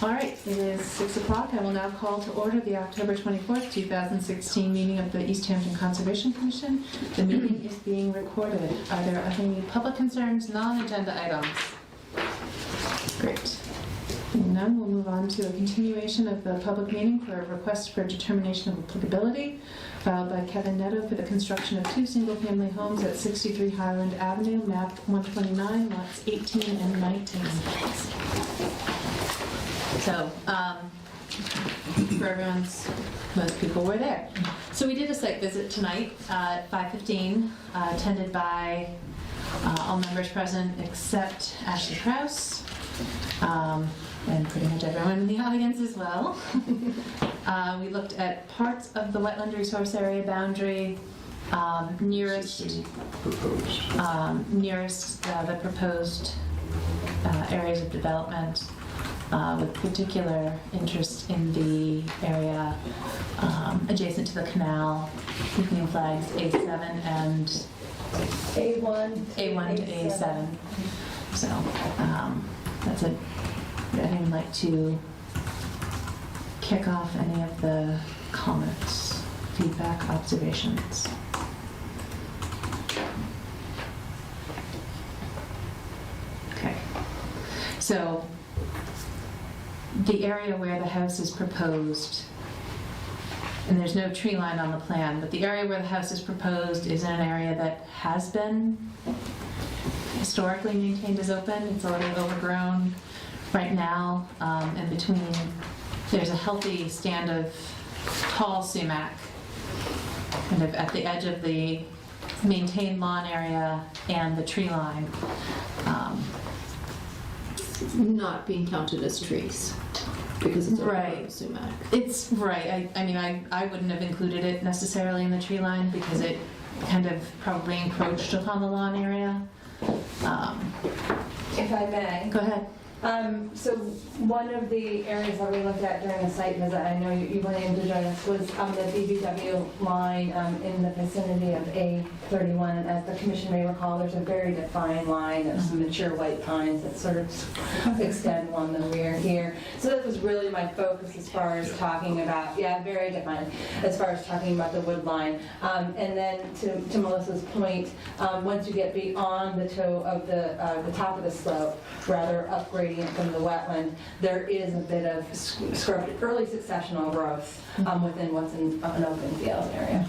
All right, it is 6 o'clock. I will now call to order the October 24th, 2016 meeting of the East Hampton Conservation Commission. The meeting is being recorded. Are there any public concerns, non-agenda items? Great. Seeing none, we'll move on to a continuation of the public meeting for a request for determination of applicability filed by Kevin Netto for the construction of 2 single-family homes at 63 Highland Avenue, map 129, lots 18 and 19. So, for everyone's, most people were there. So we did a site visit tonight at 5:15, attended by all members present except Ashley Krause, and pretty much everyone in the audience as well. We looked at parts of the wetland resource area boundary, nearest the proposed areas of development, with particular interest in the area adjacent to the canal, between flags A7 and A1 to A7. So that's it. Would anyone like to kick off any of the comments, feedback, observations? Okay. So the area where the house is proposed, and there's no tree line on the plan, but the area where the house is proposed is in an area that has been historically maintained as open. It's a little overgrown right now, and between, there's a healthy stand of tall sumac kind of at the edge of the maintained lawn area and the tree line. not being counted as trees because it's Right. sumac. It's right. I mean, I wouldn't have included it necessarily in the tree line because it kind of probably encroached upon the lawn area. If I may. Go ahead. So one of the areas that we looked at during the site visit, I know you went in to join us, was the BBW line in the vicinity of A31. And as the commission may recall, there's a very defined line of some mature white pines that sort of extend along the rear here. So that was really my focus as far as talking about, very defined, as far as talking about the wood line. And then to Melissa's point, once you get beyond the toe of the top of the slope, rather upgrading it from the wetland, there is a bit of scrub, early successional growth within what's in an open field area.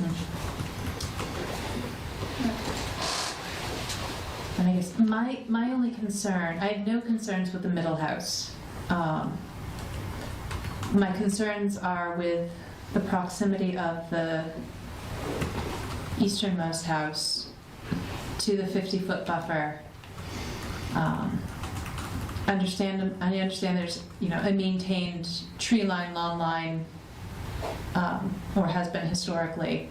And I guess my only concern, I have no concerns with the middle house. My concerns are with the proximity of the easternmost house to the 50-foot buffer. I understand there's, a maintained tree line, lawn line, or has been historically.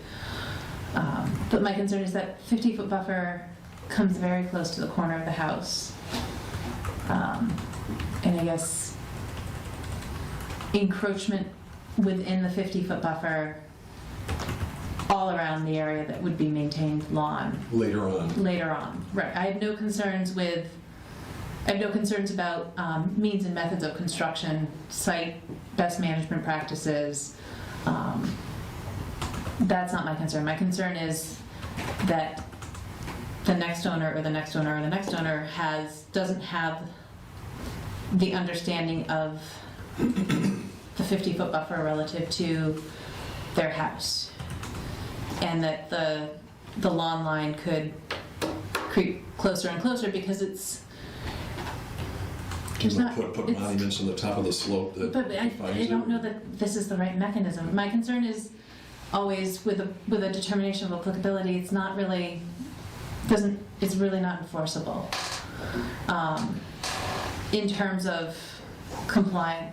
But my concern is that 50-foot buffer comes very close to the corner of the house. And I guess encroachment within the 50-foot buffer all around the area that would be maintained lawn. Later on. Right. I have no concerns about means and methods of construction, site best management practices. That's not my concern. My concern is that the next owner or the next owner or the next owner doesn't have the understanding of the 50-foot buffer relative to their house, and that the lawn line could creep closer and closer because it's Put monuments on the top of the slope that But I don't know that this is the right mechanism. My concern is always with a determination of applicability, it's really not enforceable in terms of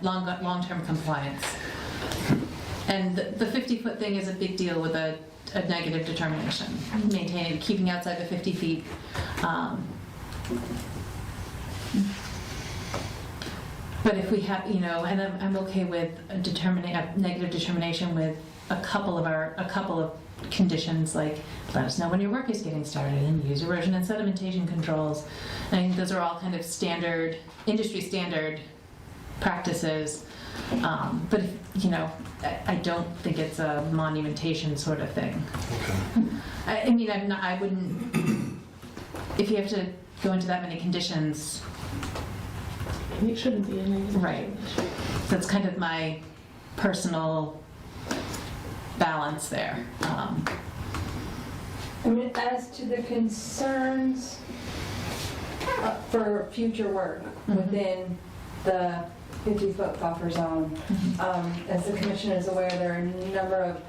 long-term compliance. And the 50-foot thing is a big deal with a negative determination, keeping outside the 50 feet. But if we have, and I'm okay with a negative determination with a couple of conditions, like let us know when your work is getting started and use erosion and sedimentation controls. I think those are all kind of industry standard practices. But, you know, I don't think it's a monumentation sort of thing. Okay. I mean, I wouldn't, if you have to go into that many conditions, It shouldn't be in there. right. That's kind of my personal balance there. I mean, as to the concerns for future work within the 50-foot buffer zone, as the commission is aware, there are a number of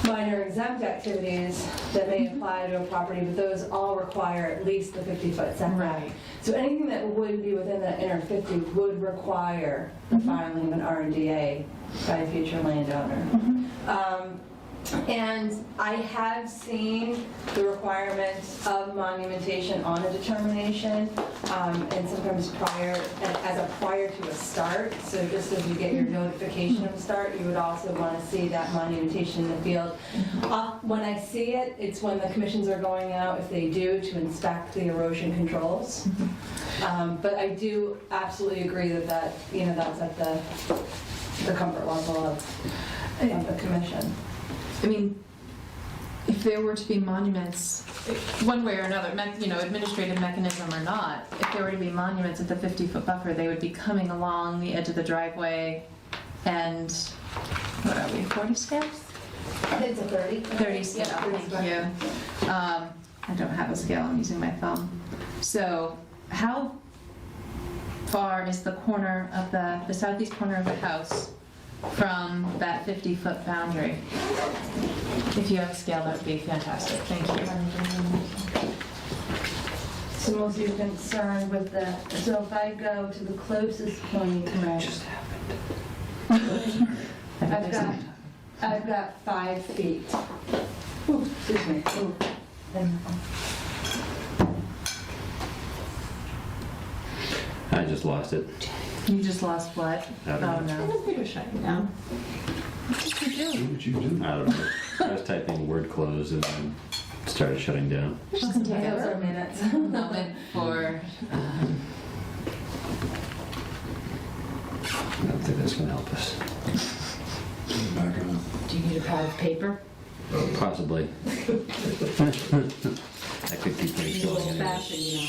minor exempt activities that may apply to a property, but those all require at least the 50-foot setback. Right. So anything that would be within that inner 50 would require the filing of an RDA by a future landowner. And I have seen the requirements of monumentation on a determination, and sometimes prior to a start. So just as you get your notification of a start, you would also want to see that monumentation in the field. When I see it, it's when the commissions are going out, if they do, to inspect the erosion controls. But I do absolutely agree that that's at the comfort level of the commission. I mean, if there were to be monuments, one way or another, administrative mechanism or not, if there were to be monuments at the 50-foot buffer, they would be coming along the edge of the driveway and, what are we, 40 scale? It's a 30. 30 scale, thank you. I don't have a scale, I'm using my thumb. So how far is the corner of the southeast corner of the house from that 50-foot boundary? If you have a scale, that would be fantastic. Thank you. So most of you are concerned with so if I go to the closest point, Right. I've got 5 feet. Ooh, excuse me. Ooh. I just lost it. You just lost what? I don't Oh, know. no. The computer's shutting down. What did you do? What would you do? I don't know. I was typing word close and then started shutting down. Just take Those are a minutes. moment for, I don't think that's going to help us. Back on. Do you need a pad of paper? Possibly. I could keep things going anyway. Old-fashioned, you know.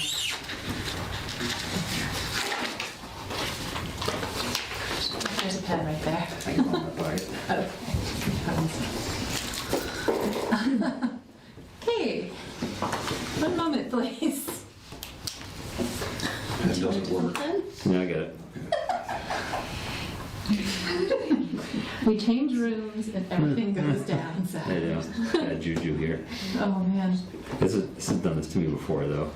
there's a pen right there. I can find my part. Okay. One moment, please. Pen doesn't work. Yeah, I got it. We change rooms and everything goes down, so. I know. Got juju here. Oh, man. This has done this to me before, though.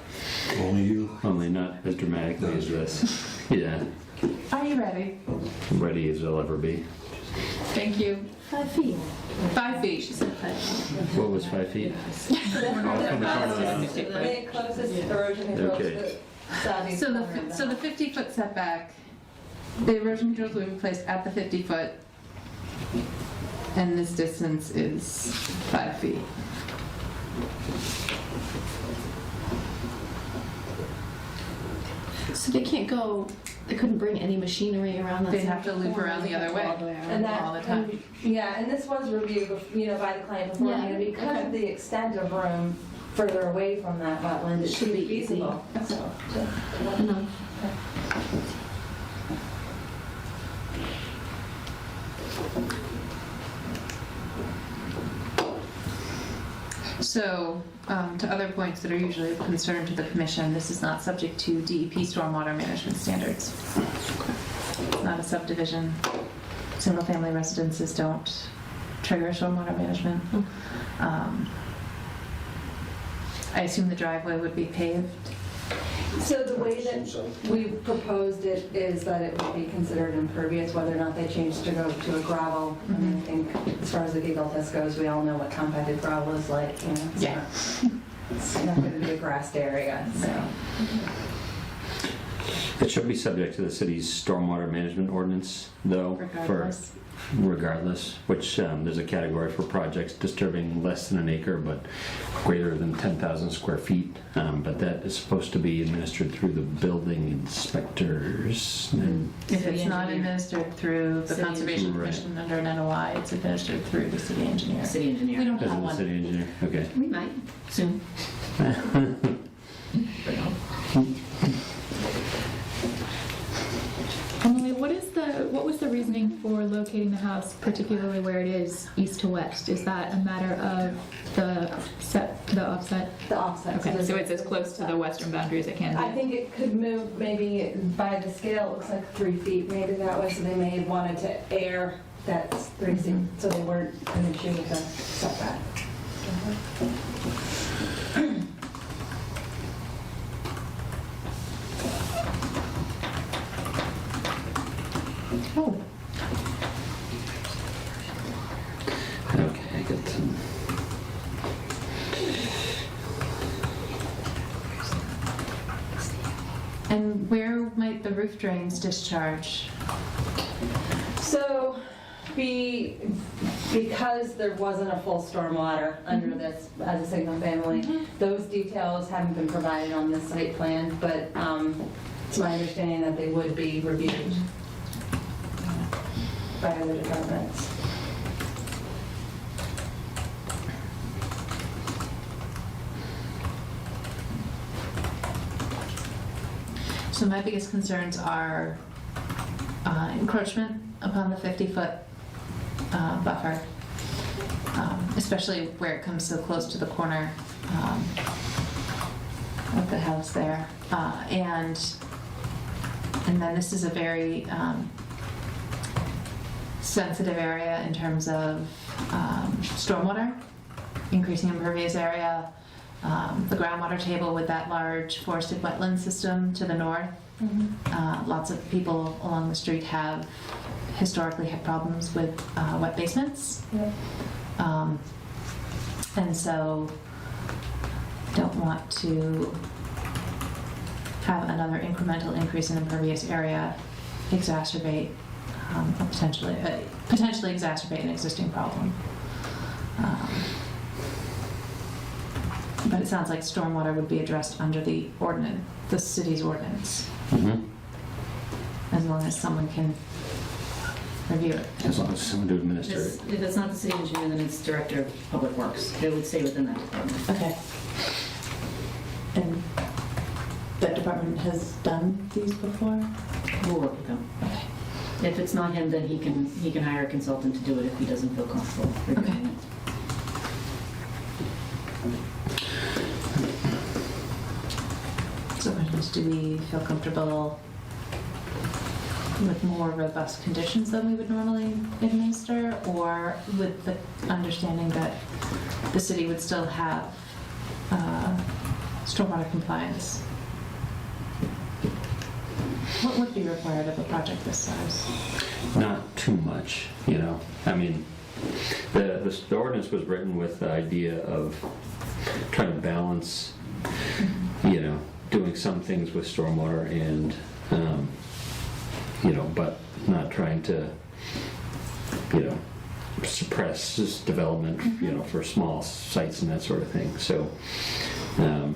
Only you. Only not as dramatically as this. Yeah. Are you ready? I'm ready as I'll ever be. Thank you. 5 feet. 5 feet. She said 5 feet. What was 5 feet? From the corner of the house. The closest erosion controls Okay. the southeast So corner of the 50-foot setback, the erosion controls will be placed at the 50-foot, and this distance is 5 feet. So they couldn't bring any machinery around that. They'd side have to of the loop corner, around the they'd other have to way. all the way around. And that, all the time. and this was reviewed, by the client before, Yeah, because okay. of the extent of room further away from that wetland, it should be feasible. So, No. So, to other points that are usually of concern to the commission, this is not subject to DEP stormwater management standards. It's not a subdivision. Single-family residences don't trigger stormwater management. I assume the driveway would be paved. So the way that we proposed it is that it would be considered impervious, whether or not they change to go to a gravel. I mean, I think as far as the giggle test goes, we all know what compacted gravel is like, It's Yeah. It's not going to be a grassed area, so. should be subject to the city's stormwater management ordinance, though. Regardless. Regardless, which there's a category for projects disturbing less than an acre but greater than 10,000 square feet. But that is supposed to be administered through the building inspectors. And If City it's not engineer. administered through the City Conservation engineer. Commission under an NOI, it's administered through the city engineer. City engineer. We don't as have in the one. city engineer. Okay. We might, soon. Emily, what was the reasoning for locating the house particularly where it is, east to west? Is that a matter of the offset? The offset. Okay, so it's as close to the western boundary as it can I be. think it could move maybe by the scale, it looks like 3 feet maybe that way, so they may have wanted to air that 3 feet, so they weren't an issue with the setback. Oh, Okay, I got some. and where might the roof drains discharge? So, because there wasn't a full stormwater under this as a single family, those details haven't been provided on this site plan, but it's my understanding that they would be reviewed by other departments. So my biggest concerns are encroachment upon the 50-foot buffer, especially where it comes so close to the corner of the house there. And then this is a very sensitive area in terms of stormwater, increasing impervious area, the groundwater table with that large forested wetland system to the north. Lots of people along the street have historically had problems with wet basements. Yep. And so don't want to have another incremental increase in impervious area exacerbate, potentially exacerbate an existing problem. But it sounds like stormwater would be addressed under the ordinance, the city's ordinance, as long as someone can review it. As long as someone to administer it. If it's not the city engineer, then it's director of public works. It would stay within that department. Okay. And that department has done these before? We'll work with them. Okay. If it's not him, then he can hire a consultant to do it if he doesn't feel comfortable reviewing it. So questions, do we feel comfortable with more robust conditions than we would normally administer, or with the understanding that the city would still have stormwater compliance? What would be required of a project this size? Not too much, you know. I mean, the ordinance was written with the idea of trying to balance, you know, doing some things with stormwater and, you know, but not trying to, you know, suppress this development, you know, for small sites and that sort of thing. So, and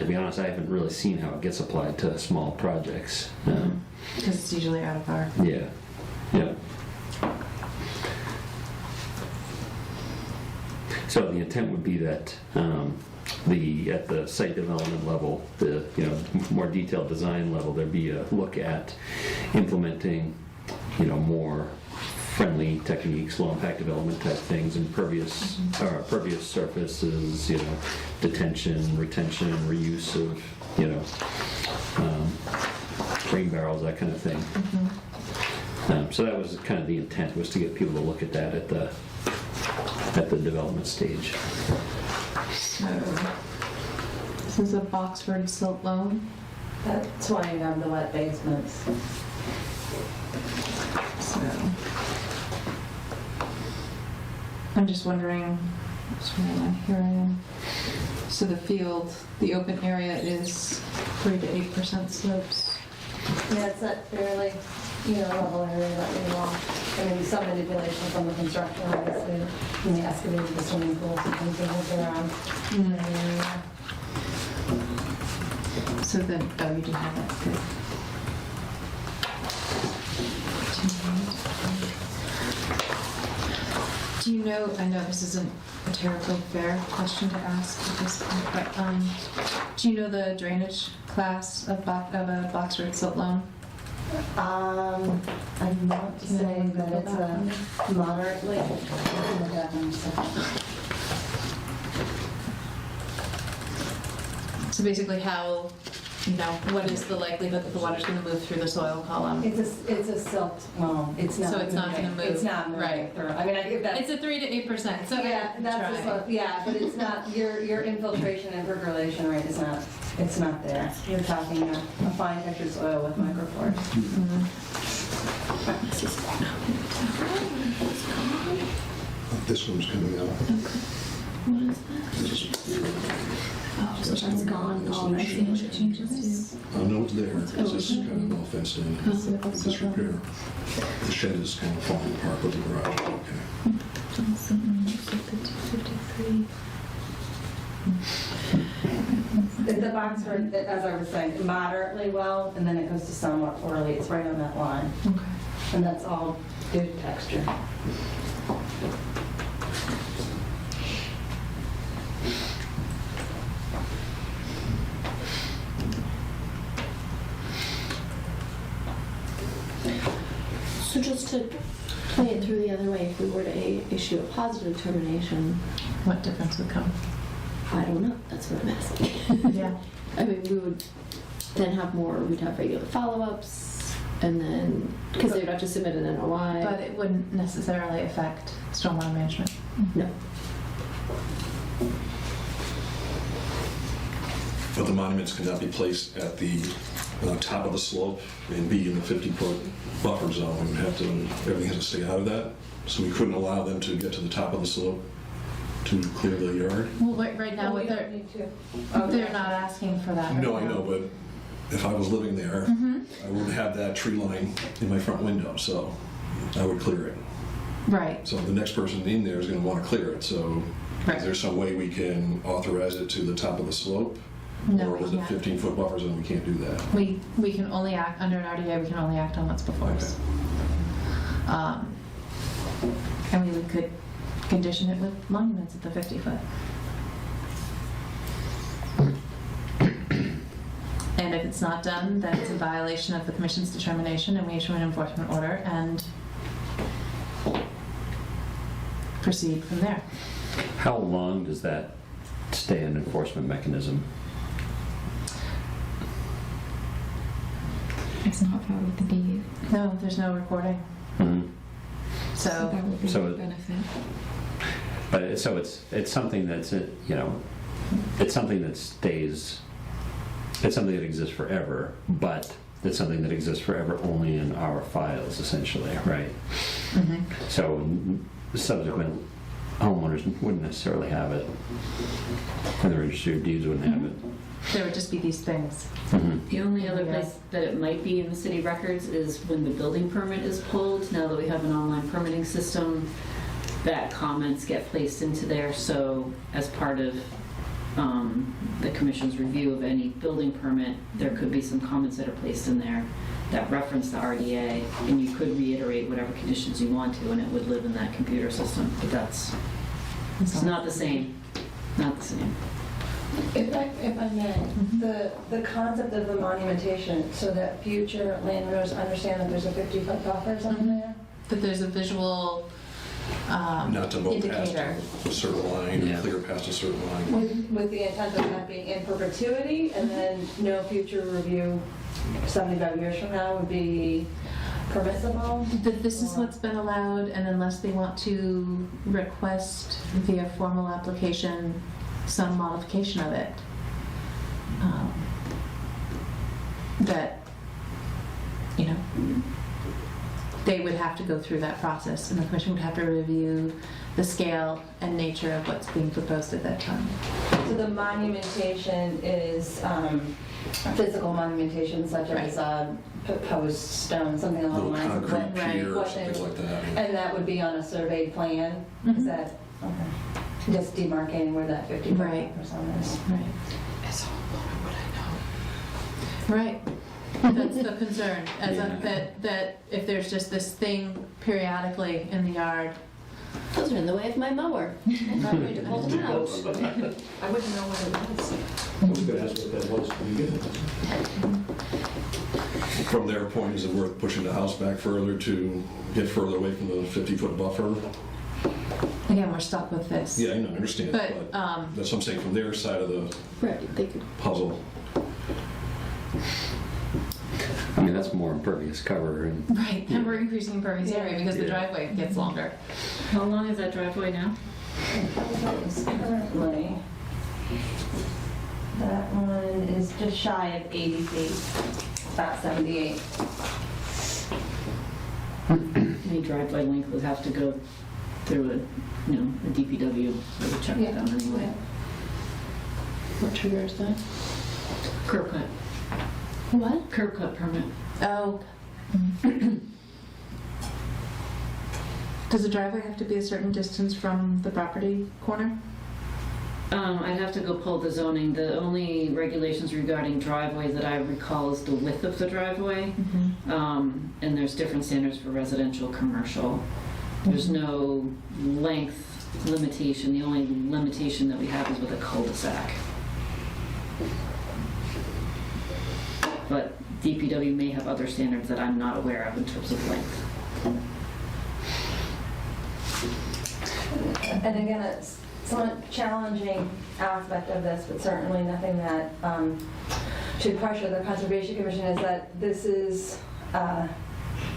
to be honest, I haven't really seen how it gets applied to small projects. Because it's usually out of our... Yeah, yeah. So the intent would be that at the site development level, the more detailed design level, there'd be a look at implementing, you know, more friendly techniques, low impact development type things, impervious surfaces, you know, detention, retention, reuse of, you know, grain barrels, that kind of thing. So that was kind of the intent, was to get people to look at that at the development stage. So, this is a Boxford silt loam. That's why you have the wet basements. So, I'm just wondering, here I am. So the field, the open area is 3 to 8% slopes. Yeah, it's that fairly, level area that we want. I mean, some manipulation from the construction, obviously, and the excavated the swimming pools and things that move around. So then, oh, you do have that, good. Do you know, I know this isn't a terribly fair question to ask at this point, but do you know the drainage class of a box root silt loam? I'm not saying that it's a moderately. So basically how, what is the likelihood that the water's gonna move through the soil column? It's a silt loam. It's not. So it's not gonna moving. move. It's not moving. Right. Through. I mean, I give that. It's a 3 to 8%, so Yeah, that's try. the slope. Yeah, but it's not. Your infiltration and percolation rate is not. It's not there. You're talking a fine textured soil with micropores. This one's coming out. Oh, so that's gone. Oh, I see what it changes to. No, it's there. It's just kind of all fenced in. Disrepair. The shed is kind of falling apart, but the garage is okay. The box word, as I was saying, moderately well, and then it goes to somewhat poorly. It's right on that line. Okay. And that's all good texture. So just to play it through the other way, if we were to issue a positive determination, What difference would come? I don't know, that's what I'm asking. Yeah. I mean, we would then have we'd have regular follow-ups, and then, because they would have to submit an NOI. But it wouldn't necessarily affect stormwater management. No. But the monuments cannot be placed at the top of the slope and be in the 50-foot buffer zone. We would have to, everything has to stay out of that. So we couldn't allow them to get to the top of the slope to clear the yard. Well, right now, We what don't they're, need to. they're not asking for that right No, I now. know, but if I was living there, Mm-hmm. I wouldn't have that tree line in my front window, so I would clear it. Right, So the next person in there is going to want to clear it, so Right. is there some way we can authorize it to the top of the slope? no, Or we is it can't. 15-foot buffer zone, we can't do that? We can only act, under an RDA, we can only act on what's before us. And we could condition it with monuments at the 50-foot. And if it's not done, then it's a violation of the commission's determination, and we issue an enforcement order and proceed from there. How long does that stay an enforcement mechanism? It's not part of the deed. No, there's no recording, Mhm. So so, that would be So a it- benefit. But it's something that's, it's something that stays, it's something that exists forever, but it's something that exists forever only in our files, essentially, right? mhm. So subsequent homeowners wouldn't necessarily have it, and the registry of deeds wouldn't have it. There would just be these things. Mhm. The only other Yeah. place that it might be in the city records is when the building permit is pulled. Now that we have an online permitting system, that comments get placed into there. So as part of the commission's review of any building permit, there could be some comments that are placed in there that reference the RDA, and you could reiterate whatever conditions you want to, and it would live in that computer system. But it's not the same. Not the same. If I may, the concept of the monumentation, so that future landowners understand that there's a 50-foot buffer zone there? That there's a visual Not to mow past indicator. a certain line, Yeah. or clear past a certain line. With the intent of that being in perpetuity, and then no future review 75 years from now would be permissible? That this is what's been allowed, and unless they want to request via formal application some modification of it, that, they would have to go through that process, and the commission would have to review the scale and nature of what's being proposed at that time. So the monumentation is physical monumentation such as post, stone, something along the Little lines of concrete Right. pier or what something they- like that. And that would be on a surveyed plan? Mhm. Is that, okay. Just demarcating where that 50-foot Right. buffer zone is? Right. Right. That's the concern, that if there's just this thing periodically in the yard. Those are in the way of my mower. I'm not going to pull them out. I wouldn't know what it was. I was gonna ask what that was to begin with. From their point, is it worth pushing the house back further to get further away from the 50-foot buffer? Again, we're stuck with this. Yeah, I know, I understand, But, but that's what I'm saying, from their side of the Right, they could. puzzle. I mean, that's more impervious cover and, right, and we're increasing impervious area because the Yeah. driveway gets longer. How long is that driveway now? Currently, that one is just shy of 80 feet, about 78. Any driveway length would have to go through a DPW to check it out anyway. What triggers that? Curb cut. What? Curb cut permit. Oh. Does the driveway have to be a certain distance from the property corner? I'd have to go pull the zoning. The only regulations regarding driveway that I recall is the width of the driveway. And there's different standards for residential, commercial. There's no length limitation. The only limitation that we have is with a cul-de-sac. But DPW may have other standards that I'm not aware of in terms of length. And again, it's somewhat challenging aspect of this, but certainly nothing that should pressure the Conservation Commission, is that this is an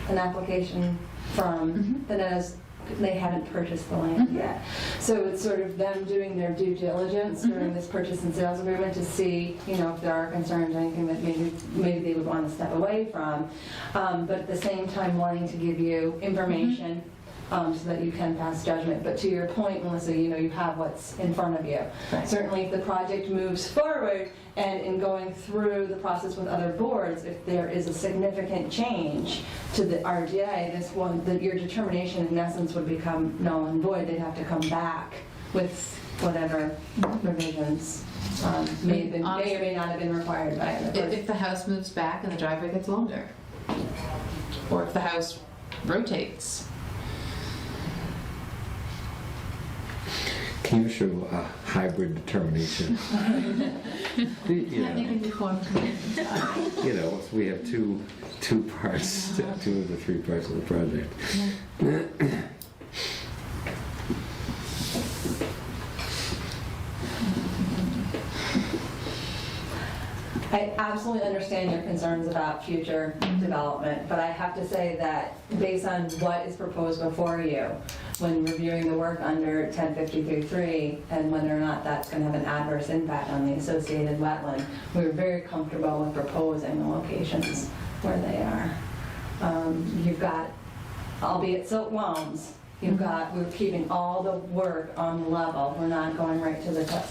application from the NES. They haven't purchased the land yet. So it's sort of them doing their due diligence during this purchase and sales agreement to see, if there are concerns, anything that maybe they would want to step away from. But at the same time wanting to give you information so that you can pass judgment. But to your point, Melissa, you have what's in front of you. Right. Certainly if the project moves forward and in going through the process with other boards, if there is a significant change to the RDA, your determination in essence would become null and void. They'd have to come back with whatever revisions may or may not have been required by the If the house moves back and the driveway gets longer, or if the house rotates. can you issue a hybrid determination? If we have two parts, two of the three parts of the project. I absolutely understand your concerns about future development, but I have to say that based on what is proposed before you, when reviewing the work under 1053-3 and whether or not that's going to have an adverse impact on the associated wetland, we're very comfortable with proposing the locations where they are. You've got, albeit silt loams, we're keeping all the work on the level. We're not going right to the top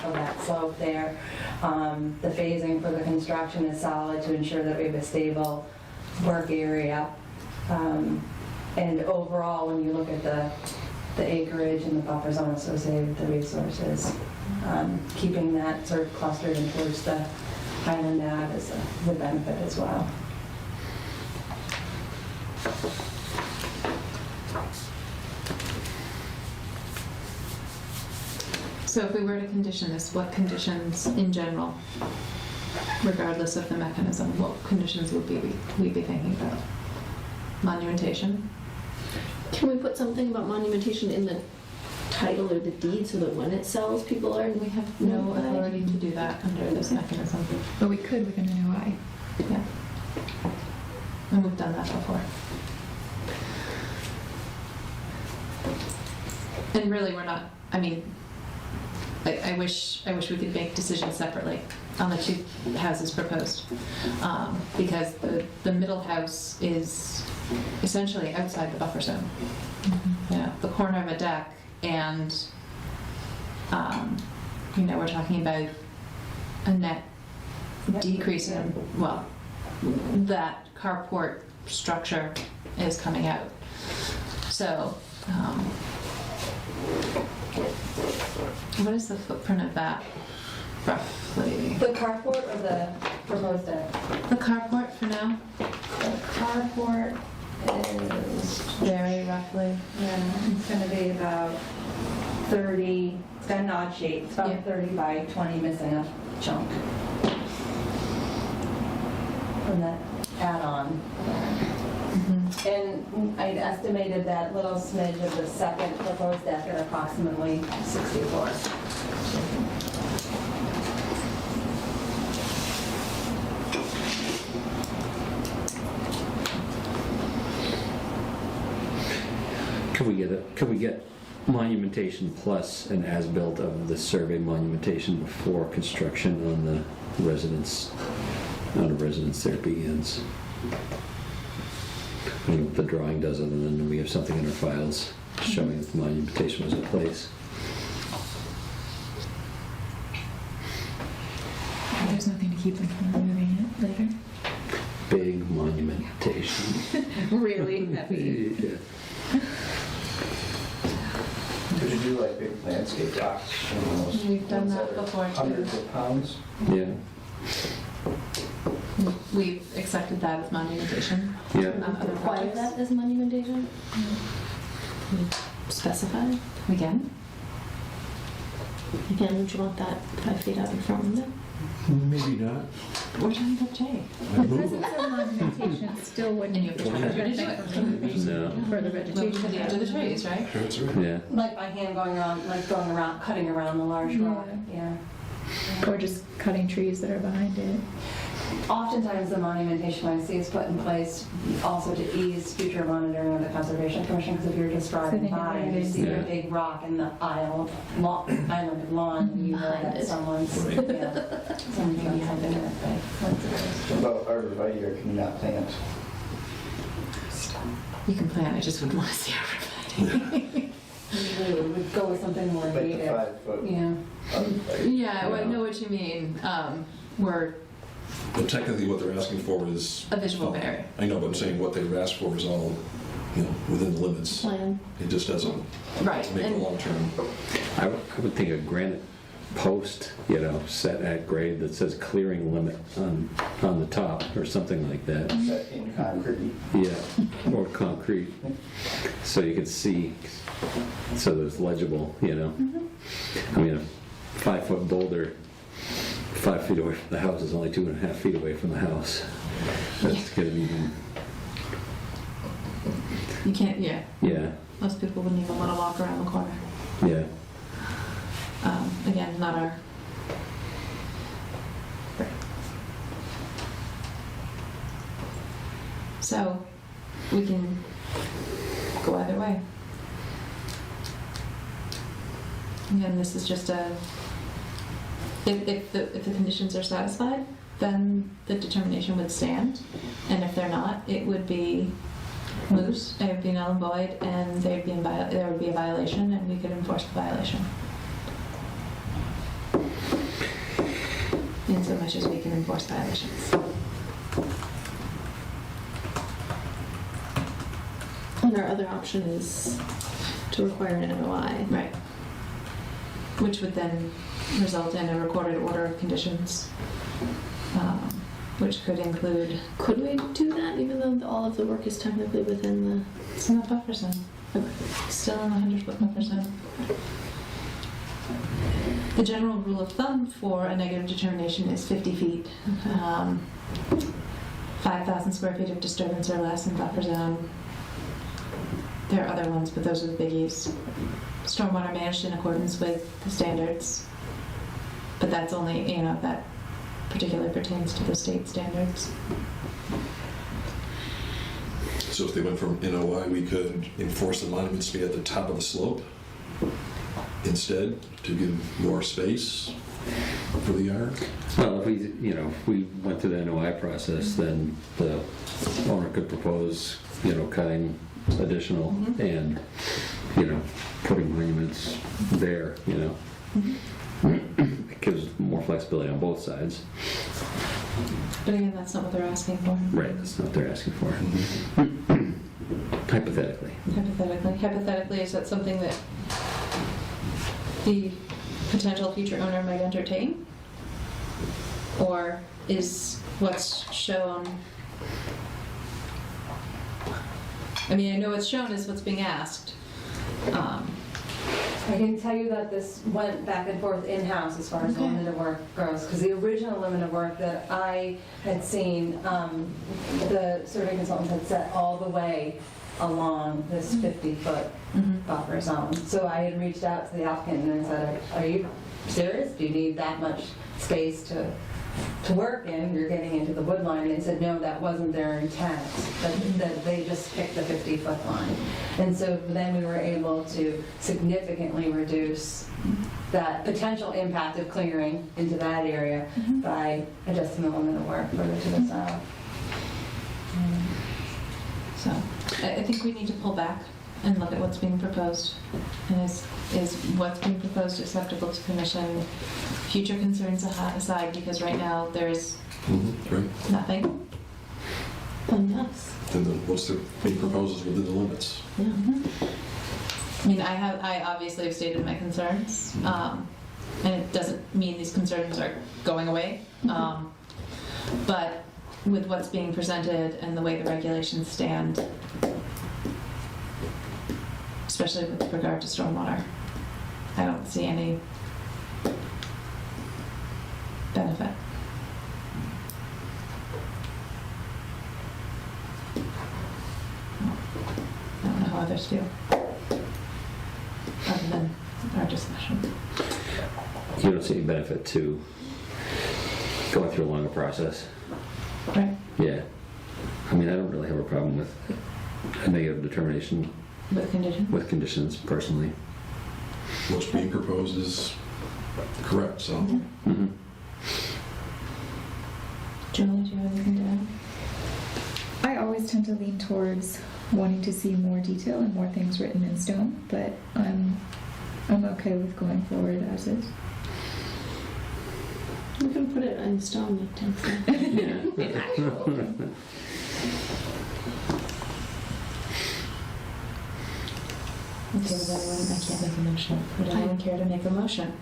of that slope there. The phasing for the construction is solid to ensure that we have a stable work area. And overall, when you look at the acreage and the buffer zone associated with the resources, keeping that sort of clustered in towards the Highland Ave is a benefit as well. So if we were to condition this, what conditions in general, regardless of the mechanism, what conditions would we be thinking about? Monumentation? Can we put something about monumentation in the title or the deed so that when it sells, people are... We have no authority to do that under this mechanism. But we could with an NOI. Yeah. And we've done that before. And really, we're not, I wish we could make decisions separately on the two houses proposed. Because the middle house is essentially outside the buffer zone. The corner of a deck, and we're talking about a net decreasing, well, that carport structure is coming out. So, what is the footprint of that roughly? The carport or the proposed deck? The carport for now? The carport is, Very roughly. yeah, it's gonna be about 30, it's got an odd shape, it's Yeah. about 30 by 20, missing a chunk from that add-on. And I estimated that little smidge of the second proposed deck at approximately 64. Could we get monumentation plus an as-built of the survey monumentation before construction on the residence, on a residence there begins? I don't know what the drawing does, other than we have something in our files showing that the monumentation was in place. There's nothing to keep them from removing it later. Big monumentation. Really heavy. Yeah. Could you do like big landscape rocks? We've done that before too. Hundreds of pounds? Yeah. We've accepted that as monumentation. Yeah. On other Require projects. that as monumentation? Specify? Again? Again, would you want that 5 feet out in front of it? Maybe not. We're talking about Jay. The presence of monumentation still wouldn't And you have to try to do it. No. for the Move vegetation. to the edge of the trees, right? That's right. Yeah. Like by hand going around, cutting around the large rock, yeah. Or just cutting trees that are behind it. Oftentimes, the monumentation I see is put in place also to ease future monitoring of the Conservation Commission, because if you're just driving they can by and you really see see a it. big rock in the island of lawn, and you know Behind that it. someone's, Right. yeah, someone's done something that they. What about arborvitae, can you not plant? You can plan, I just wouldn't want to see everybody. Usually we would go with something more Like the native. 5 foot? Yeah. arborvitae? Yeah, well, I know what you mean. We're But technically, what they're asking for is... a visual barrier. I know, but I'm saying what they've asked for is all, within the limits. Plan. It just doesn't Right. make the And long-term... I would think a granite post, set at grade that says clearing limit on the top or something like that. Set in concrete? Yeah, or concrete, so you could see, so that it's legible, I mean, a 5-foot boulder, 5 feet away from the house is only 2.5 feet away from the house. That's gonna be, you can't, yeah, most people wouldn't even want to walk around the corner. yeah. Again, not our. Right. So, we can go either way. Again, this is just a, if the conditions are satisfied, then the determination would stand. And if they're not, it would be moot, it would be null and void, and there would be a violation, and we could enforce the violation. In so much as we can enforce violations. And our other option is to require an NOI. Right. Which would then result in a recorded order of conditions, which could include, Could we do that even though all of the work is technically within it's in the buffer zone, the... still in the 100-foot buffer zone. The general rule of thumb for a negative determination is 50 feet. 5,000 square feet of disturbance or less in buffer zone. There are other ones, but those are the biggies. Stormwater managed in accordance with the standards. But that's only, that particularly pertains to the state standards. So if they went from NOI, we could enforce the monuments to be at the top of the slope instead, to give more space for the yard? Well, if we went through the NOI process, then the owner could propose, cutting additional and, putting monuments there, It gives more flexibility on both sides. But again, that's not what they're asking for. Right, that's not what they're asking for. Hypothetically. Hypothetically, is that something that the potential future owner might entertain? Or is what's shown, I mean, I know what's shown is what's being asked. I can tell you that this went back and forth in-house as far as the Okay. limit of work goes, because the original limit of work that I had seen, the survey consultants had set all the way along this 50-foot buffer zone. So I had reached out to the applicant and I said, are you serious? Do you need that much space to work in? You're getting into the wood line. They said, no, that wasn't their intent, that they just picked the 50-foot line. And so then we were able to significantly reduce that potential impact of clearing into that area by adjusting the limit of work further to the south. So I think we need to pull back and look at what's being proposed. And is what's being proposed acceptable to commission? Future concerns aside, because right now there is Right. nothing. Yes. Then what's the being proposed is within the limits. Yeah. I mean, I obviously have stated my concerns, and it doesn't mean these concerns are going away. But with what's being presented and the way the regulations stand, especially with regard to stormwater, I don't see any benefit. I don't know how others feel, other than our discussion. You don't see any benefit to going through a longer process. Right. Yeah. I mean, I don't really have a problem with a negative determination With condition? with conditions, personally. What's being proposed is correct, so. Mm-hmm. Julie, do you have anything to add? I always tend to lean towards wanting to see more detail and more things written in stone, but I'm okay with going forward as is. We can put it in stone, like Tim said. Okay, does anyone, I can't make a motion. Would anyone care to make a motion?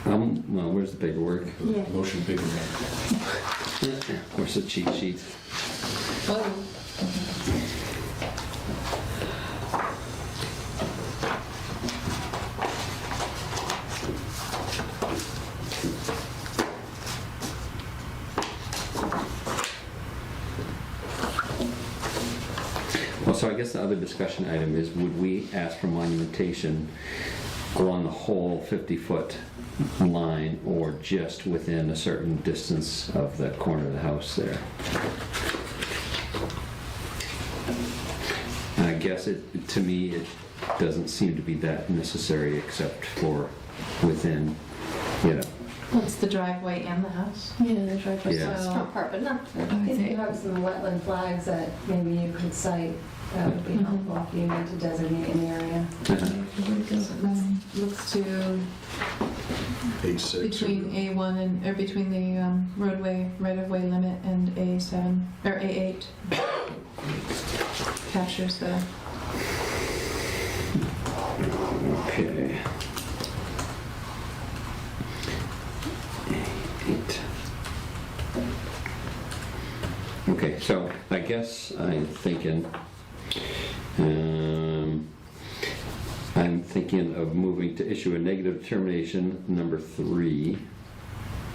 Well, where's the paperwork? Yeah. Motion paperback. Where's the cheat sheet? Well, so I guess the other discussion item is, would we ask for monumentation along the whole 50-foot line or just within a certain distance of the corner of the house there? And I guess to me, it doesn't seem to be that necessary except for within, Well, it's the driveway and the house. Yeah, the driveway Yeah. front part, but not. If you have some wetland flags that maybe you could cite, that would be helpful if you need to designate an area. Looks to A6. between A1 and, or between the roadway right-of-way limit and A7, or A8. Captures the, Okay. 8. Okay, so I guess I'm thinking of moving to issue a negative determination, number 3.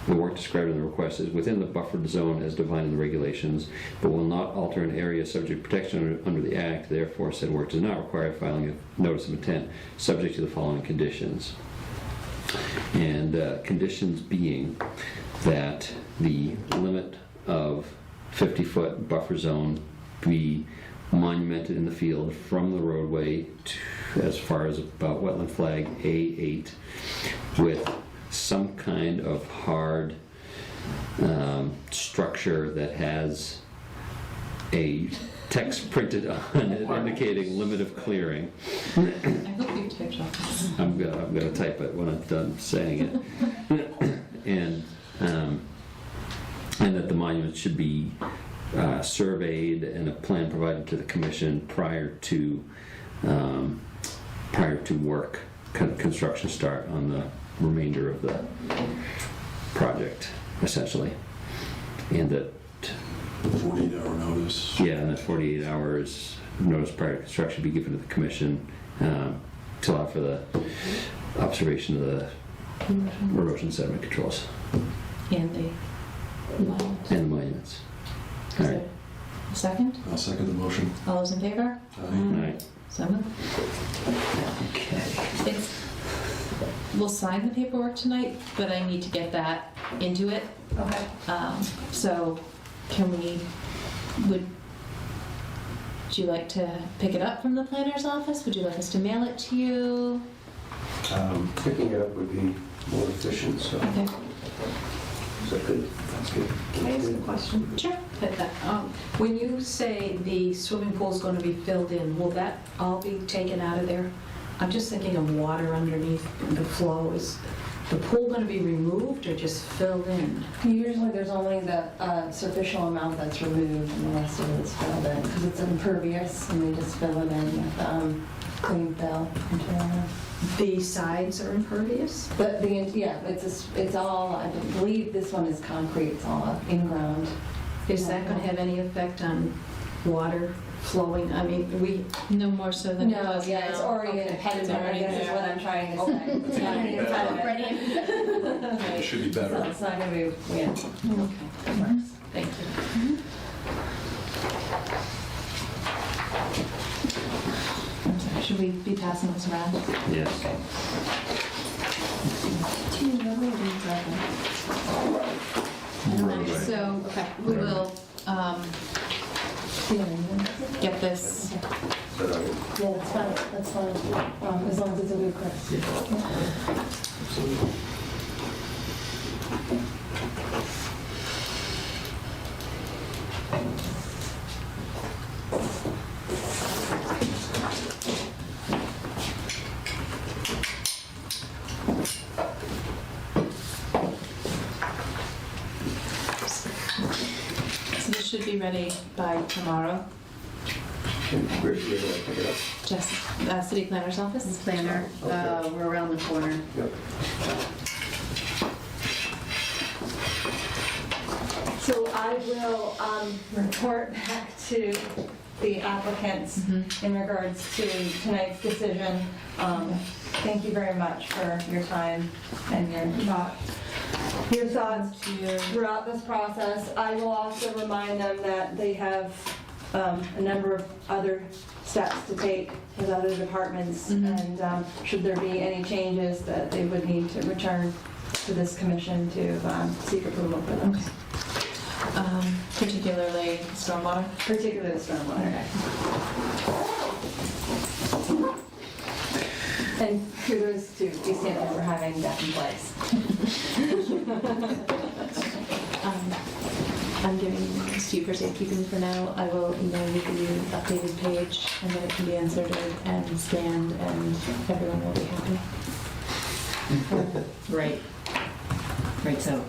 The work described in the request is within the buffered zone as defined in the regulations, but will not alter an area subject to protection under the Act. Therefore, said work does not require filing a notice of intent, subject to the following conditions. And conditions being that the limit of 50-foot buffer zone be monumented in the field from the roadway to as far as about wetland flag A8 with some kind of hard structure that has a text printed on it indicating limit of clearing. I hope you typed off. I'm gonna type it when I'm done saying it. And and that the monument should be surveyed and a plan provided to the commission prior to work, construction start on the remainder of the project, essentially. And that 48-hour notice. yeah, and that 48 hours notice prior to construction be given to the commission to allow for the observation of the erosion sediment controls And the, and the monuments. All right. a second? I'll second the motion. All those in favor? All Aye. right. So moved. Okay. It's, we'll sign the paperwork tonight, but I need to get that into it. Okay. So can we, would you like to pick it up from the planner's office? Would you like us to mail it to you? Picking it up would be more efficient, so Okay. is that good? That's good. Can I ask a question? Sure. When you say the swimming pool's going to be filled in, will that all be taken out of there? I'm just thinking of water underneath the flow. Is the pool going to be removed or just filled in? Usually there's only the superficial amount that's removed and the rest of it is filled in because it's impervious and they just fill it in with clean fill material. The sides are impervious? But it's all, I believe this one is concrete, it's all in-ground. Is that going to have any effect on water flowing? I mean, No more so than it No, was yeah, it's now. already an Okay. impediment, It's I already guess is there. what I'm trying to say. It's not an impediment. It should be So better. it's not gonna be, yeah. okay. Thank you. I'm sorry, should we be passing this around? Yes. Roadway. So, we will get this. But I would Yeah, that's fine, as long as it's a good crest. absolutely. So this should be ready by tomorrow. Where do I pick it up? Just, city planner's office? Planner, we're around the corner. Yep. So I will report back to the applicants in regards to tonight's decision. Thank you very much for your time and your thoughts throughout this process. I will also remind them that they have a number of other steps to take with other departments, and should there be any changes, that they would need to return to this commission to seek approval for them. Particularly stormwater? Particularly the stormwater. And kudos to East Hampton for having that in place. I'm giving this to you for safekeeping for now. I will email you the updated page and then it can be inserted and scanned and everyone will be happy. Right. Right, so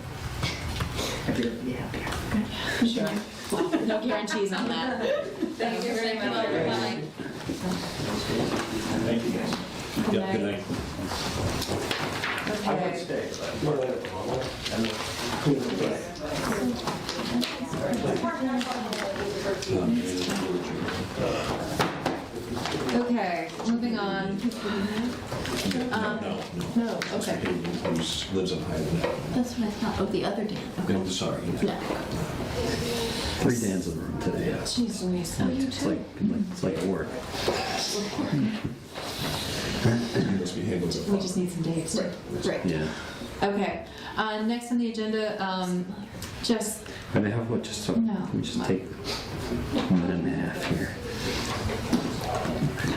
everyone will be happier. Sure. Well, no guarantees on that. Thank you very much. Bye. Thank you, guys. Yeah, good night. I would stay, but I'm clean the place. Okay, moving on. No, okay. He lives in Highland. That's what I thought. Oh, the other Dan. I'm sorry. No. 3 Dans in the room today. Jeez Louise. It's like at work. He must be handling it. We just need some dates. Right. Yeah. Okay, next on the agenda, just, And I have what, just so, No. let me just take a minute and a half here.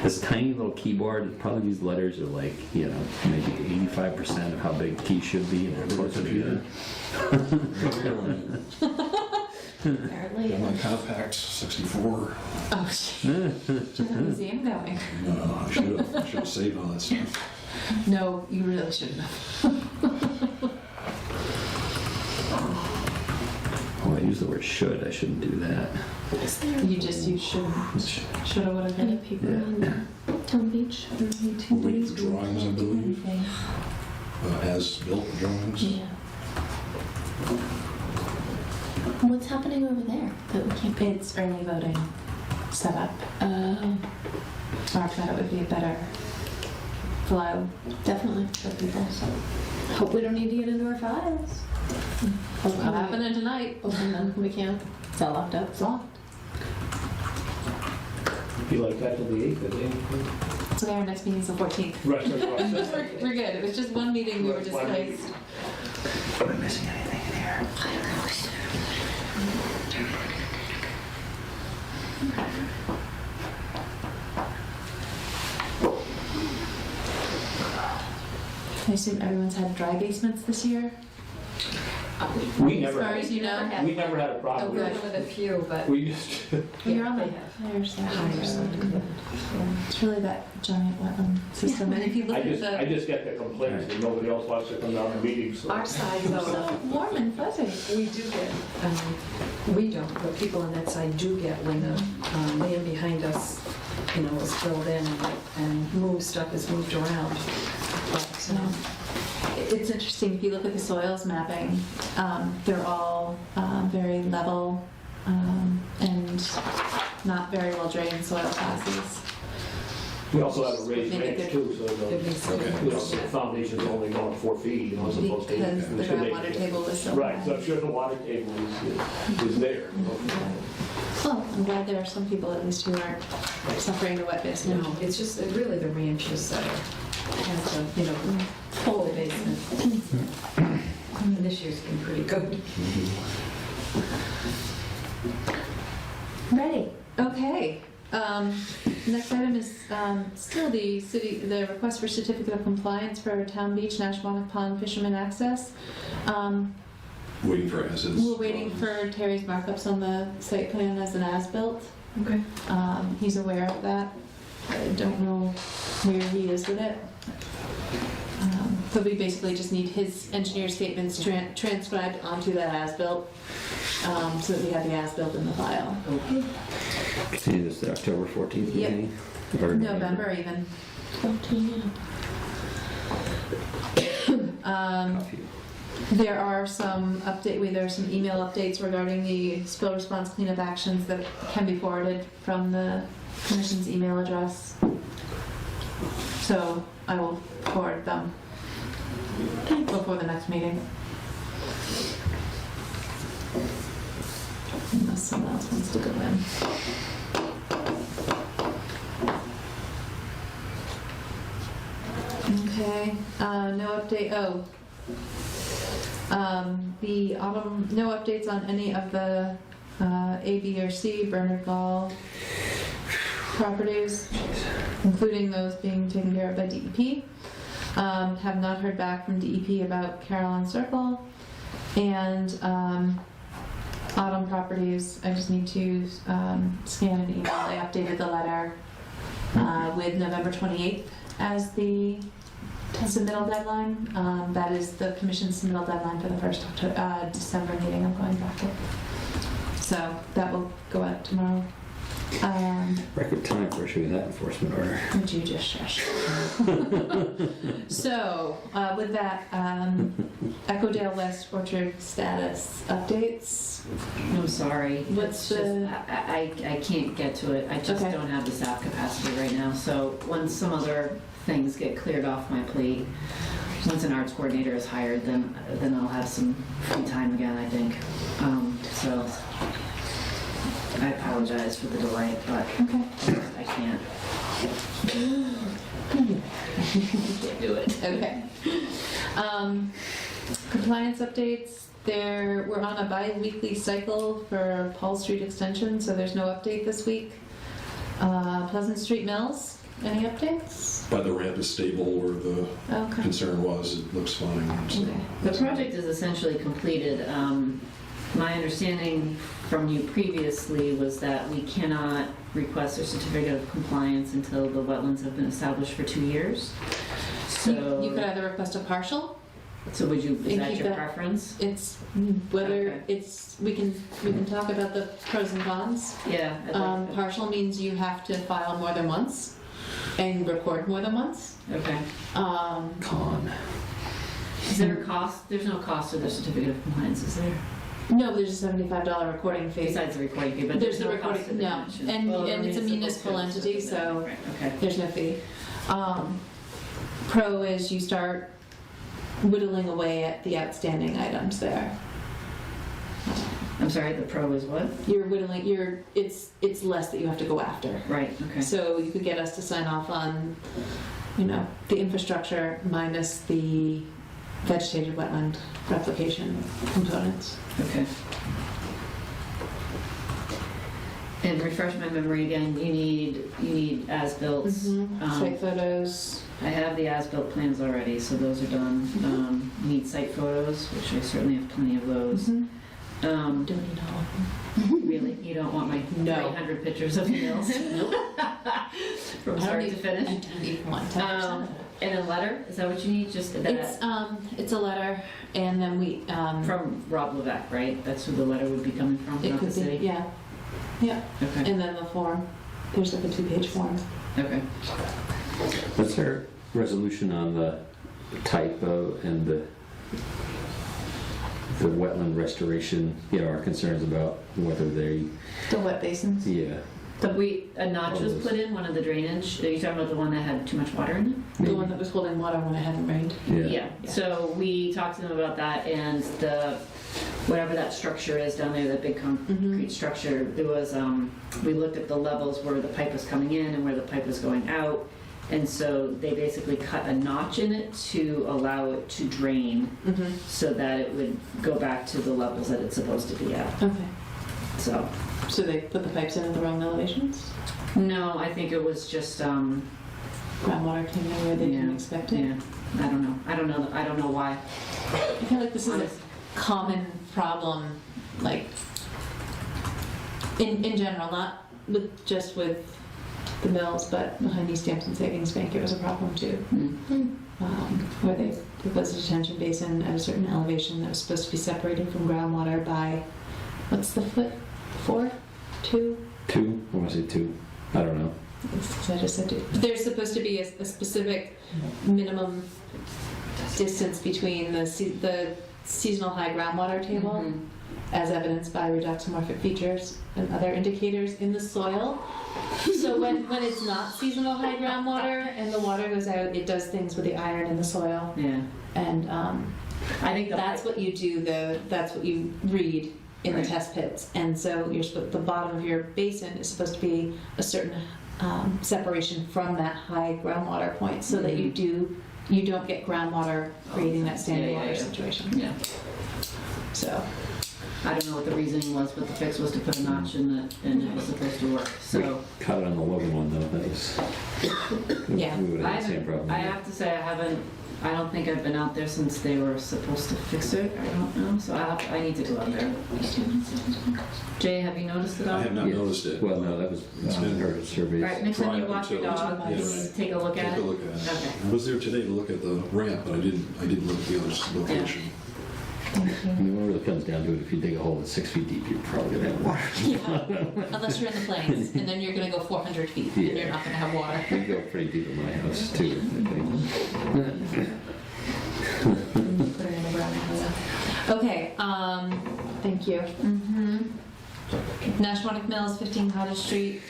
This tiny little keyboard, probably these letters are like, maybe 85% of how big keys should be, and they're closer to that. Apparently. And my compact 64. oh, to the museum going. No, I should have saved all that stuff. No, you really shouldn't have. word should. I shouldn't do that. You shoulda, woulda, Any coulda. paper on Town Beach? We'll wait for drawings, I believe, as-built drawings. Yeah. What's happening over there that we can't pay? It's early voting setup. So I thought it would be a better flow Definitely. for people, so. Hope we don't need to get into our files. What's happening tonight? Open them, we can't. It's all locked up. It's locked. You like that till the 8th, I think? So our next meeting's the 14th. Right. We're good. It was just one meeting we were displaced. Am I missing anything in here? I assume everyone's had dry basements this year? We As never far as you know? We never had a problem. Oh, good. With a few, but. We used to, You're on the they have. higher side. It's really that giant wetland system. And if you look I at I the, just get the complaints that nobody else wants to come down to meetings, so. Our side, it's though, so warm and fuzzy. we do get, we don't, but people on that side do get when the land behind us, is filled in and stuff is moved around. But, It's interesting, if you look at the soils mapping, they're all very level and not very well drained soil classes. We also have a raised Maybe range they're- too, so it the, makes the foundation's only going 4 feet, as opposed to. Because the which would make- groundwater table is so Right, so high. I'm sure the water table is there. Well, I'm glad there are some people at least who aren't suffering the wet basement. No, it's just really the ranches that have the, full basement. And this year's been pretty good. Ready. Okay. Next item is still the request for certificate of compliance for Town Beach Nashwamak Pond fisherman access. Waiting for as-is. We're waiting for Terry's markups on the site plan as an as-built. Okay. He's aware of that. I don't know where he is with it. So we basically just need his engineer statements transcribed onto that as-built, so that we have the as-built in the file. See, this is the October 14th Yep. meeting? Or November even. 14, Coffee. There are some email updates regarding the spill response cleanup actions that can be forwarded from the commission's email address. So I will forward them before the next meeting. Unless someone else wants to go in. Okay, no update, the autumn, no updates on any of the A, B, or C Bernard Gall properties, including those being taken care of by DEP. Have not heard back from DEP about Caroline Circle. And autumn properties, I just need to scan an email. I updated the letter with November 28th as the submittal deadline. That is the commission's submittal deadline for the first December meeting I'm going back to. So that will go out tomorrow. Record time for issuing that enforcement order. Would you just shush? So, with that, Echodale West Orchard status updates. I'm sorry. What's It's the- just- I can't get to it. I just Okay. don't have the staff capacity right now. So once some other things get cleared off my plate, once an arts coordinator is hired, then I'll have some free time again, I think. So I apologize for the delay, but Okay. I can't. Can't do it. Okay. Compliance updates. We're on a bi-weekly cycle for Paul Street Extension, so there's no update this week. Pleasant Street Mills, any updates? By the ramp is stable where the Okay. concern was, it looks fine. So. Okay. The project is essentially completed. My understanding from you previously was that we cannot request a certificate of compliance until the wetlands have been established for 2 years. So You could either request a partial So would you, is And that keep your that- preference? It's whether Okay. it's, we can talk about the pros and cons. Yeah. I'd like that. Partial means you have to file more than once and record more than once. Okay. Con. Is there a cost? There's no cost to the certificate of compliance, is there? No, there's a $75 recording fee. Besides the recording fee, but There's there's the no cost to recording, the no, commission. and Well, it's a municipal too, entity, so Right, okay. there's no fee. Pro is you start whittling away at the outstanding items there. I'm sorry, the pro is what? You're whittling, it's less that you have to go after. Right, okay. So you could get us to sign off on, the infrastructure minus the vegetated wetland replication components. Okay. And refresh my memory again, you need as-built. Site photos. I have the as-built plans already, so those are done. You need site photos, which I certainly have plenty of those. Don't need all of them. Really? You don't want my No. 300 pictures of the mills? From start to finish? I don't even want 10% of it. And a letter, is that what you need? Just that? It's a letter, and then we, From Rob Levesque, right? That's who the letter would be coming from, it not the could be, city? yeah, Okay, and then the form, there's like a 2-page form. okay. Was there resolution on the typo and the wetland restoration, our concerns about whether they, The wet basins? yeah. A notch was put in, one of the drainage, are you talking about the one that had too much water in it? The one that was holding water when it hadn't rained. Yeah, so we talked to them about that, and whatever that structure is down there, that big concrete structure, there was, we looked at the levels where the pipe was coming in and where the pipe was going out, and so they basically cut a notch in it to allow it to drain, so that it would go back to the levels that it's supposed to be at, Okay. so. So they put the pipes in at the wrong elevations? No, I think it was just, Groundwater came in where they didn't expect it? yeah, I don't know why. I feel like this is a common problem, like, in general, not just with the mills, but behind East Hampton Savings Bank, it was a problem too. Where there was a detention basin at a certain elevation that was supposed to be separated from groundwater by, what's the foot? 4? 2? 2? I want to say 2. I don't know. I just said 2. But there's supposed to be a specific minimum distance between the seasonal high groundwater table, as evidenced by reduxomorphic features and other indicators in the soil. So when it's not seasonal high groundwater and the water goes out, it does things with the iron in the soil. Yeah. And I think that's what you do, that's what you read in the test pits. And so the bottom of your basin is supposed to be a certain separation from that high groundwater point, so that you don't get groundwater creating that standing water situation. Yeah. So I don't know what the reasoning was, but the fix was to put a notch in it, and it was supposed to work, so. Cut it on the Logan one though, that was, Yeah. we would have had the same problem. I have to say, I don't think I've been out there since they were supposed to fix it, I don't know, so I need to go out there. Jay, have you noticed it all? I have not Yeah. noticed it. Well, no, that was on her survey. Right, next time you Prior walk your to- dog, you Yes. need to take a look at Take it. a look at it. Okay. I was there today to look at the ramp, but I didn't look at the other location. I mean, when it really comes down to it, if you dig a hole that's 6 feet deep, you're probably gonna have water. Yeah, unless you're in the plains, and then you're gonna go 400 feet, and you're not gonna have water. We go pretty deep in my house too, I think. Put it in the ground. Okay, thank you. Nashwanik Mills, 15 Cottage Street,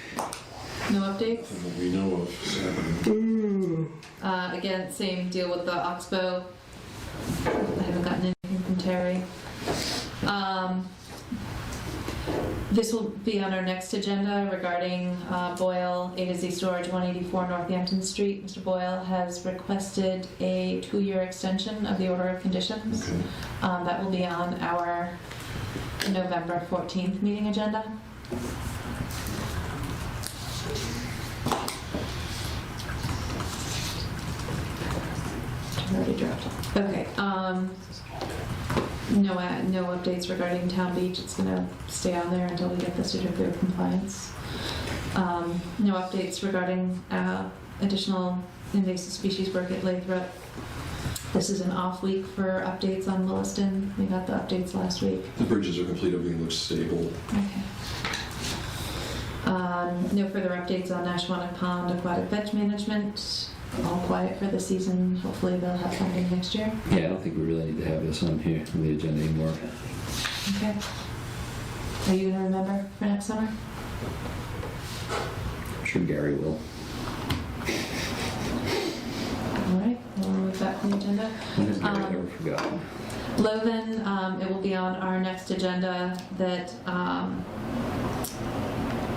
no updates? Nothing that we know of is happening. Again, same deal with the Oxbow. I haven't gotten anything from Terry. This will be on our next agenda regarding Boyle A to Z Storage, 184 Northampton Street. Mr. Boyle has requested a 2-year extension of the order of conditions. Okay. That will be on our November 14th meeting agenda. Already dropped. Okay, no updates regarding Town Beach. It's gonna stay on there until we get the certificate of compliance. No updates regarding additional invasive species work at Lathrop. This is an off week for updates on Williston. We got the updates last week. The bridges are complete, everything looks stable. Okay. No further updates on Nashwauk Pond aquatic veg management. All quiet for the season. Hopefully they'll have funding next year. Yeah, I don't think we really need to have this on here on the agenda anymore. Okay. Are you gonna remember for next summer? I'm sure Gary will. All right, we'll move that from the agenda. When has Gary ever forgotten? Loven, it will be on our next agenda that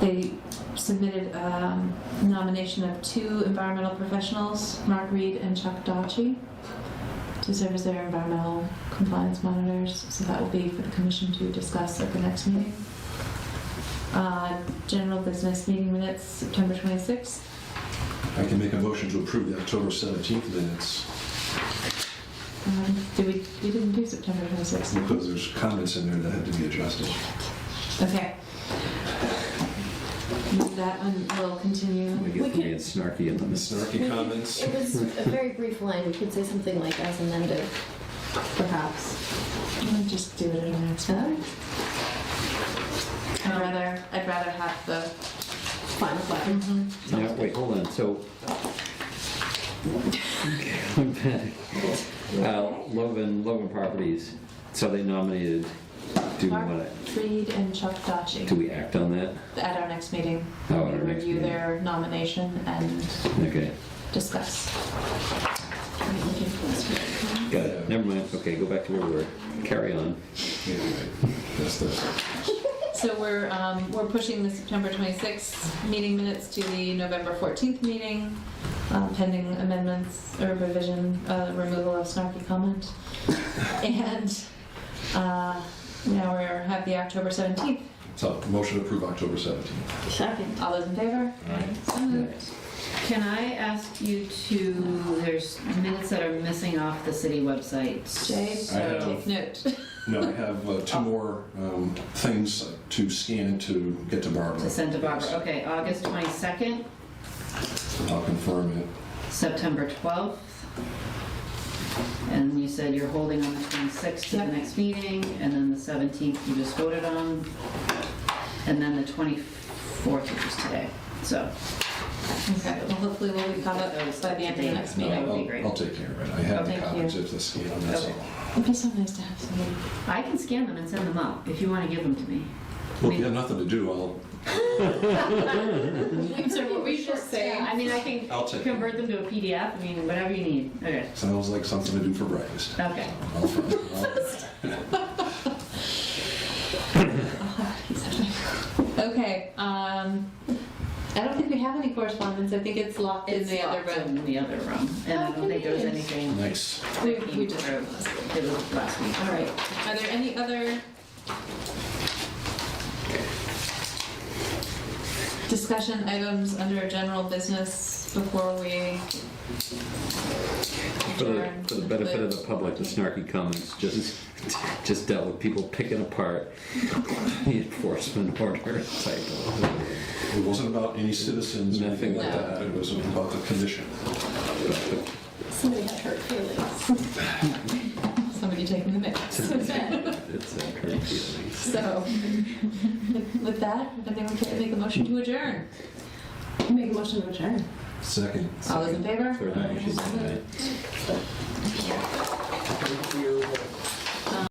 they submitted nomination of 2 environmental professionals, Mark Reed and Chuck Dotchie, to serve as their environmental compliance monitors. So that will be for the commission to discuss at the next meeting. General business meeting minutes, September 26th. I can make a motion to approve the October 17th minutes We didn't do September 26th. because there's comments in there that had to be adjusted. Okay. That one will continue. We get being snarky in them. Snarky comments. It was a very brief line. We could say something like as amended, perhaps. I'll just do it in the next one. I'd rather have the Final flag. Now, wait, hold on, so. I'm back. Loven Properties, so they nominated, do we Mark want Reed and Chuck to, Dotchie do we act on that? at our next meeting. Oh, at We our next review meeting. their nomination and Okay, discuss. got it, never mind, okay, go back to where we were, carry on. Yeah, right. That's the, So we're pushing the September 26th meeting minutes to the November 14th meeting, pending amendments or revision, removal of snarky comment. And now we have the October 17th. so motion to approve October 17th. Second. All those in favor? So moved. Can I ask you to, there's minutes that are missing off the city website. Jade, I have- take note. No, I have 2 more things to scan to get to Barbara. To send to Barbara. Okay, August 22nd, I'll confirm it. September 12th. And you said you're holding on the 26th to the Yep. next meeting, and then the 17th you just voted on, and then the 24th, which is today. So, Okay, well, hopefully we'll be caught up by the end of the next Yeah, meeting. that would be great. I'll take care of it. I have the Thank copies, you. it's the scan, that's Okay. all. It'd be so nice to have somebody. I can scan them and send them out if you want to give them to me. Well, if you have nothing to do, I'll So what we just say, I mean, I can I'll take convert them to a PDF, I mean, whatever you need. Okay. sounds like something to do for breakfast. Okay. Okay, I don't think we have any correspondence. I think it's locked in the other locked room. in the other room, and I don't think there was anything. Nice. We that came just- through. It was last week. All right. Are there any other discussion items under general business before we adjourn? For the benefit of the public, the snarky comments just dealt with people picking apart the enforcement order type of. It wasn't about any citizens or anything like No. that, it was about the commission. Somebody had hurt feelings. Somebody taking the minutes. It's a hurt feelings. So, with that, if anyone can make a motion to adjourn. Make a motion to adjourn. Second. All those in favor? Third motion, aye. Thank you.